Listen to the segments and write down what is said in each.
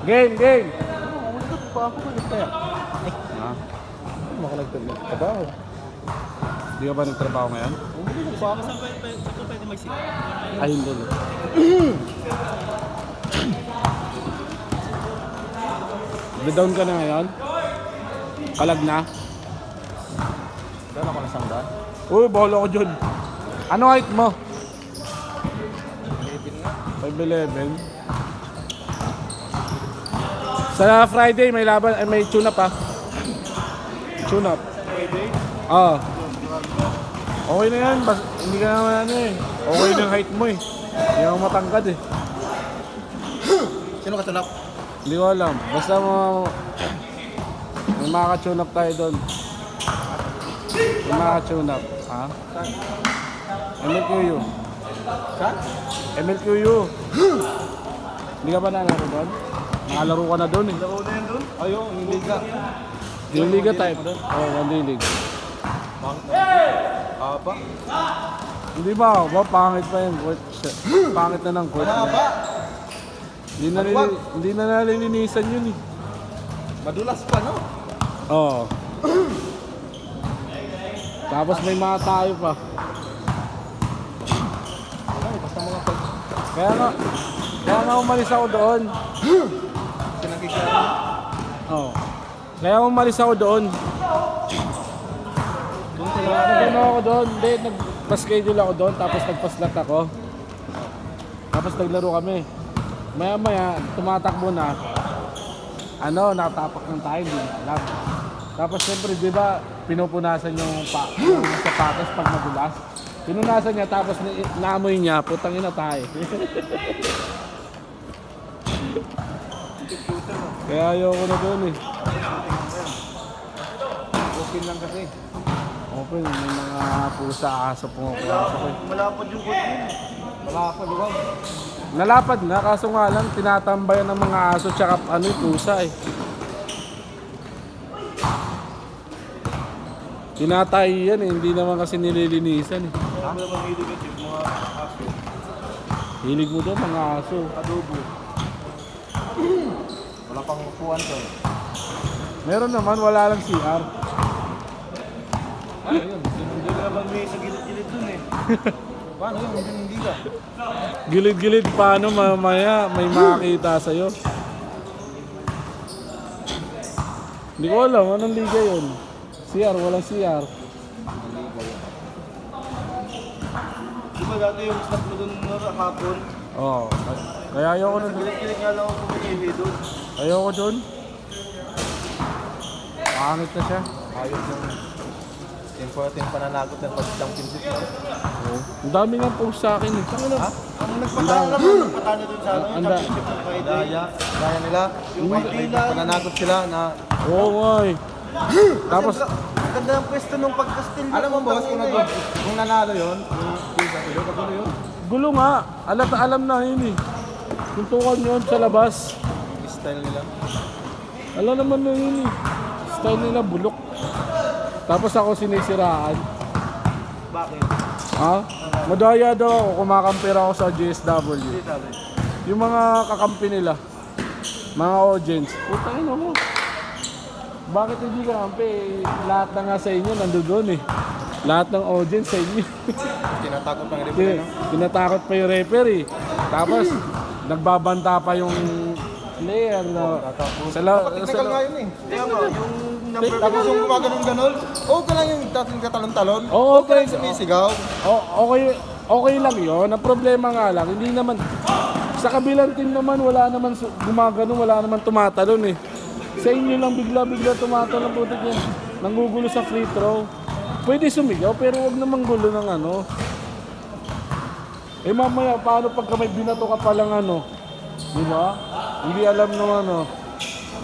Game, game. Ulit pa ako ulit kaya. Ha? Nagtrabaho. Di ka ba nagtrabaho ngayon? Ulit pa ako. Saan pwede magsikap? Ay, hindi. Down ka na ngayon? Kalag na? Doon ako na sangdan. Uy, bahala ko dyan. Ano height mo? 11 nga. 5'11". Sa Friday may laban, may tune up ha. Tune up. Friday? Ah. Okay na yan, hindi ka naman ano eh. Okay na yung height mo eh. Hindi ako matangkad eh. Sino katunap? Hindi ko alam. Basta may makaka-tune up tayo doon. May makaka-tune up. Ha? MLQU. Saan? MLQU. Hindi ka ba nalaro doon? Nakalaro ka na doon eh. Laro na yan doon? Ayaw, yung liga. Yung liga type. Oo, one day league. Apa? Hindi ba? Pangit pa yung court. Pangit na ng court. Mahaba. Hindi na nalilinisan yun eh. Madulas pa, no? Oo. Tapos may mga tayo pa. Ay, basta mga pag... Kaya nga umalis ako doon. Pinagkikita. Oo. Kaya umalis ako doon. Nagano ako doon. Hindi, nagpa-schedule ako doon. Tapos nagpa-slot ako. Tapos naglaro kami. Maya-maya, tumatakbo na. Nakatapak ng tayo, hindi na alam. Tapos siyempre, di ba, pinupunasan yung sapatos pag madulas. Pinunasan niya, tapos naamoy niya, putang ina tayo. Kaya ayoko na doon eh. Okay lang kasi. Open, may mga pusa, aso pumapasok eh. Malapad yung court yun. Malapad, di ba? Nalapad na, kaso nga lang, tinatambayan ng mga aso tsaka pusa eh. Tinatay yan eh, hindi naman kasi nililinisan eh. Ano naman hilig ito yung mga aso? Hilig mo doon mga aso. Adobo. Wala pang upuan doon. Meron naman, wala lang CR. Ayun, hindi naman may sa gilid-gilid dun eh. Paano yun? Hindi ka. Gilid-gilid, paano mamaya may makakita sa'yo? Hindi ko alam, anong liga yun? CR, walang CR. Di ba dati yung snap mo dun hapon? Oo. Kaya ayoko na Sa gilid-gilid nga lang ako pumunili doon. Ayoko doon. Pangit na siya. Ayos yung important pananagot ng pag-championship mo. Oo. Ang dami nga post sa akin eh. Ha? Ang nagpatalo naman, patalo dun sa ano, yung Anda. championship ng Friday. Gaya nila, yung Maynila, pananagot sila na... Oo nga eh. Tapos, ang ganda ng pwesto nung pagkastil. Alam mo boss, kung nanalo yun, yung pizza ko yun, kagulo yun. gulo nga. Alam na yun eh. Tuntukan yun sa labas. Style nila. Alam naman na yun eh. Style nila bulok. Tapos ako sinisiraan. Bakit? Ha? Madaya daw ako, kumakampira ako sa GSW. Hindi sabi. Yung mga kakampi nila, mga audience, putang ina mo. Bakit hindi ka kampi? Lahat na nga sa inyo nandoon eh. Lahat ng audience sa inyo. Tinatakot ng referee, no? Tinatakot pa yung referee. Tapos, nagbabanta pa yung player. No? Technical nga yun eh. Kaya ba, yung number... Tapos yung gumaganon-ganon, ka lang yung dating katalon-talon. Oo, ka lang okay. sumisigaw. Okay lang yun. Ang problema nga lang, hindi naman, sa kabilang team naman, wala naman gumaganon, wala naman tumatalon eh. Sa inyo lang bigla-bigla tumatalon, putik yan. Nangugulo sa free throw. Pwede sumigaw, pero wag namang gulo ng ano. Eh mamaya, paano pagka may binato ka palang ano? Di ba? Hindi alam nung ano.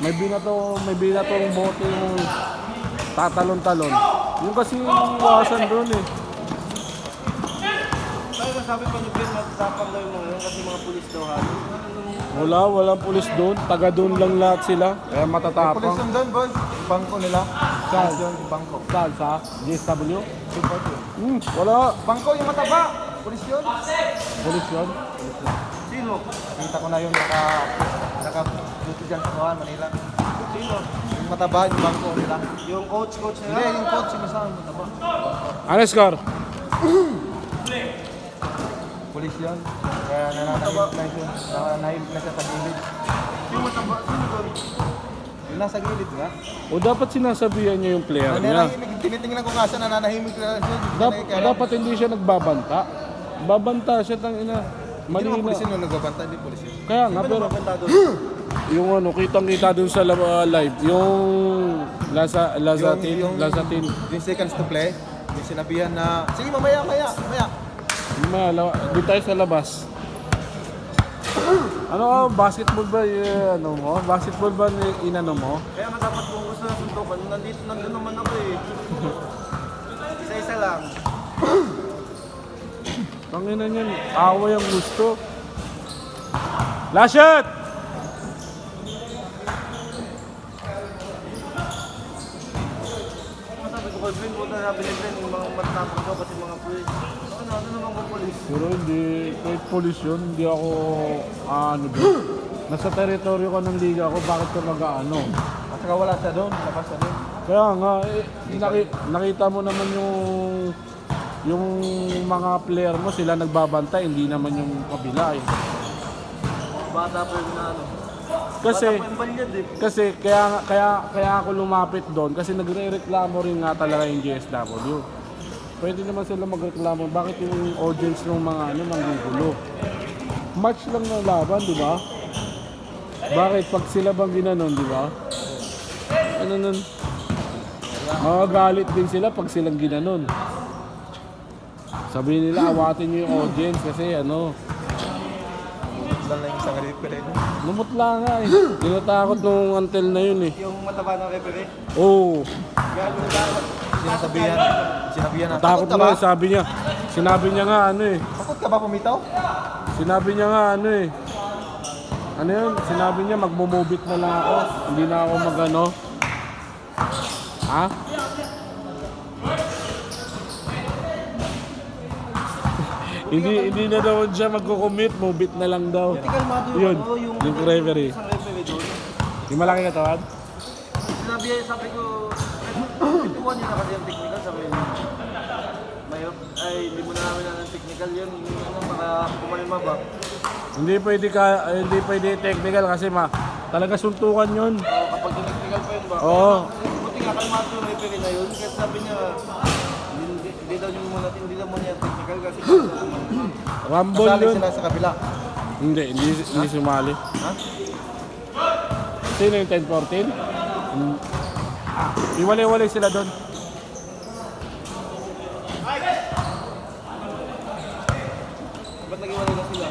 May binatong bote yung tatalon-talon. Yung kasi iwasan doon eh. Kaya sabi pa ni Glenn, matapang daw yung mga yun kasi mga pulis daw halo. Walang pulis doon. Taga doon lang lahat sila. Kaya Pulis matatapang. yung doon, boss. Yung bangko nila. Saan? Yung bangko. Saan sa GSW? Support yun. Wala. Bangko yung mataba. Pulis yun. Pulis yun. Sino? Kita ko na yun, naka duty dyan sa Kuhan, Manila. Sino? Yung mataba, yung bangko nila. Yung coach nila? Hindi, yung coach, yung isang mataba. Ano score? Pulis yun. Kaya nananahimik na yun. Nananahimik na siya sa gilid. Yung mataba, sino doon? Yung nasa gilid nga. O dapat sinasabihan niya yung player niya. Nananahimik, tinitingnan ko nga siya, nananahimik na siya. Dapat hindi siya nagbabanta. Babanta siya, tangina. Hindi Mali naman na. pulis yun yung nagbabanta, hindi pulis yun. Kaya nga, pero Maganda doon. yung ano, kitang-kita dun sa live, yung Lazatin. Yung seconds to play, yung sinabihan na, sige mamaya. Di tayo sa labas. Ano ka, basketball ba ano mo? Basketball ba inano mo? Kaya nga dapat kung gusto na suntukan, nandun naman ako eh. Isa-isa lang. Tangina niyan, away ang gusto. Last shot! Sabi ko kay Glenn, punta sabi ni Glenn, yung mga matatapos daw kasi mga pulis. Ano naman kung pulis? Pero hindi, kahit police yun, hindi ako, ano doon. Nasa teritoryo ko ng liga ako, bakit ka mag-ano? At saka wala siya doon, labas siya doon. Kaya nga, nakita mo naman yung mga player mo, sila nagbabantay, hindi naman yung kabila eh. Bata pa yun na ano. Kasi, Bata pa yung balyad eh. kasi kaya ako lumapit doon kasi nagre-reklamo rin nga talaga yung GSW. Pwede naman sila magreklamo, bakit yung audience ng mga ano manggugulo? Match lang na laban, di ba? Bakit pag sila bang ginanon, di ba? Ano nun? Magagalit din sila pag silang ginanon. Sabihin nila, awatin nyo yung audience kasi ano, Lang lang yung isang referee doon. lumutla nga eh. Tinatakot nung until na yun eh. Yung mataba ng referee. Oo. Gano'n dapat. Sinabihan na, Takot ka ba? na, sabi niya. Sinabi niya nga ano eh. Takot ka ba pumitaw? Sinabi niya nga ano eh. Ano yun? Sinabi niya magmumubit na lang ako. Hindi na ako magano. Ha? hindi na daw siya magko-commit, mubit na lang daw. Hindi kalmado Yun, ano, yung referee. Isang referee doon. Yung malaki katawan? Sabi ko, ituwan niya na kasi yung technical. Sabi niya, ay hindi mo na namin na ng technical yun. Ano, para kumalima ba? Hindi pwede technical kasi talaga suntukan yun. Kapag technical pa yun ba? Oo. Buti nga kalmado yung referee na yun. Kasi sabi niya, hindi daw niya technical kasi Rumble Kasali yun. sila sa kabila. Hindi sumali. Ha? Sino yung 10-14? Iwalay-walay sila doon. ba't nag-iwalay na sila?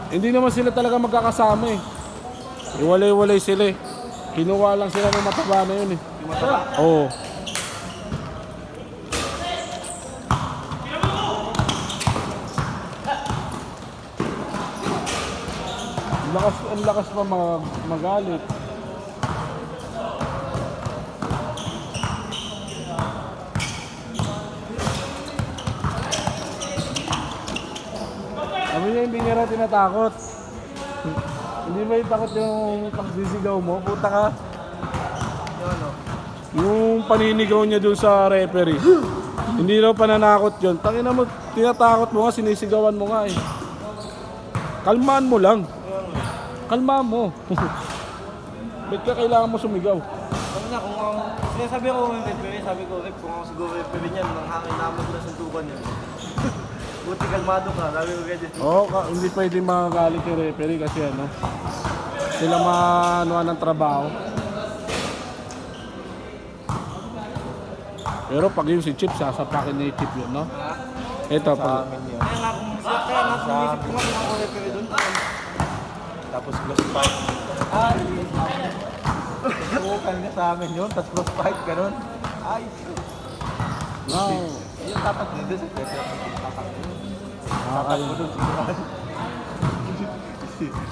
Hindi naman sila talaga magkakasama eh. Iwalay-walay sila eh. Kinuha lang sila ng mataba na yun eh. Yung mataba? Oo. Ang lakas pa magalit. Sabi niya hindi niya raw tinatakot. Hindi ba yung takot yung pagsisigaw mo? Puta ka. Yung ano? Yung paninigaw niya dun sa referee. Hindi raw pananakot yun. Tangina mo, tinatakot mo nga, sinisigawan mo nga eh. Kalmaan mo lang. Kalma mo. Ba't ka kailangan mo sumigaw? Sabi na, kung ako, sinasabi ko yung referee, sabi ko, Rep, kung ako siguro referee niyan, nang hangin naman ko na suntukan niya. Buti kalmado ka, sabi ko kaya Oo, hindi pwede magagalit yung referee kasi ano, sila maanuan ng trabaho. Pero pag yung si Chip, sasapakin ni Chip yun, no? Ito, Sa pag... amin yun. kaya nga sumisip ko nga kung ako referee doon. Tapos close fight. Oo, kanina sa amin yun. Tapos close fight, ganun. Ay, Wow. yung tatak dito sa pwede. Nakakaya.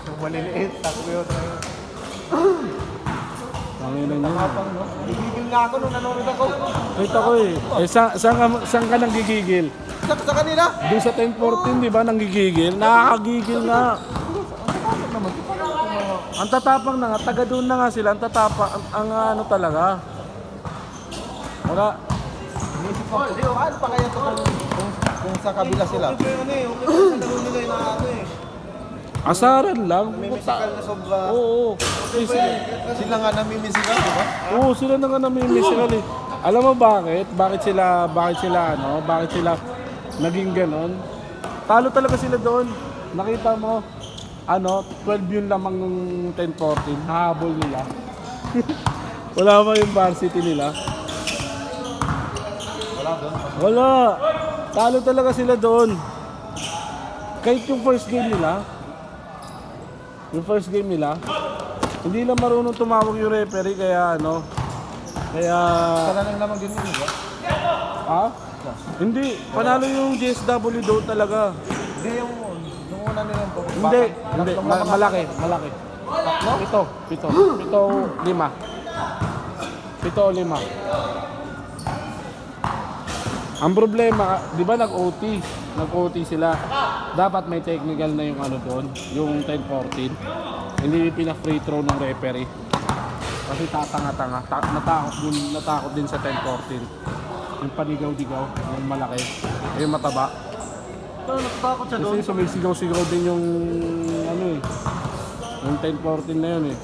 Yung maliliit, takbo yun. Panginan yun. Tapang, no? Nagigil nga ako nung nanonood ako. Kita ko eh. Saan ka nang gigigil? Sa kanila. Doon sa 10-14, di ba, nang gigigil? Nakakagigil nga. Ang tatak naman. Paano ako Ang tatapang na nga, taga doon na nga sila, ang tatapang, ang ano talaga. Wala. Inisip ko, paano pa kaya ito kung sa kabila sila? Okay pa yun eh. Okay pa sa laro nila yung ano eh. Asaran lang. May musical na sobra. Oo. Sila nga namimisigal, di ba? Oo, sila na nga namimisikal eh. Alam mo bakit? Bakit sila naging ganon? Talo talaga sila doon. Nakita mo, 12 yun lamang ng 10-14, hahabol nila. Wala ba yung varsity nila? Wala doon. Wala. Talo talaga sila doon. Kahit yung first game nila, hindi lang marunong tumawag yung referee kaya Sala lang lamang din yun, di ba? Hindi, panalo yung JSW doon talaga. Hindi yung una nila po. Hindi, malaki. Pito, 5. 7-5. Ang problema, di ba nag-OT sila. Dapat may technical na yung doon, yung 10-14. Hindi pina-free throw ng referee. Kasi tatanga-tanga, natakot din sa 10-14. Yung panigaw-digaw, yung malaki, yung mataba. Pero natatakot siya doon. Kasi sumisigaw-sigaw din yung yung 10-14 na yun eh.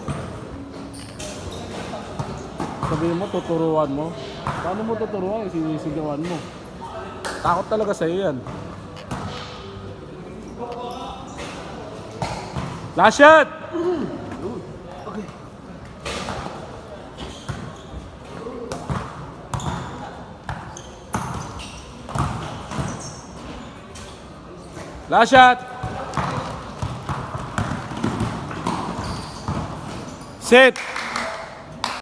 Sabihin mo, tuturuan mo. Paano mo tuturuan? Sinisigawan mo. Takot talaga sa'yo yan. Last shot! Last shot! Set!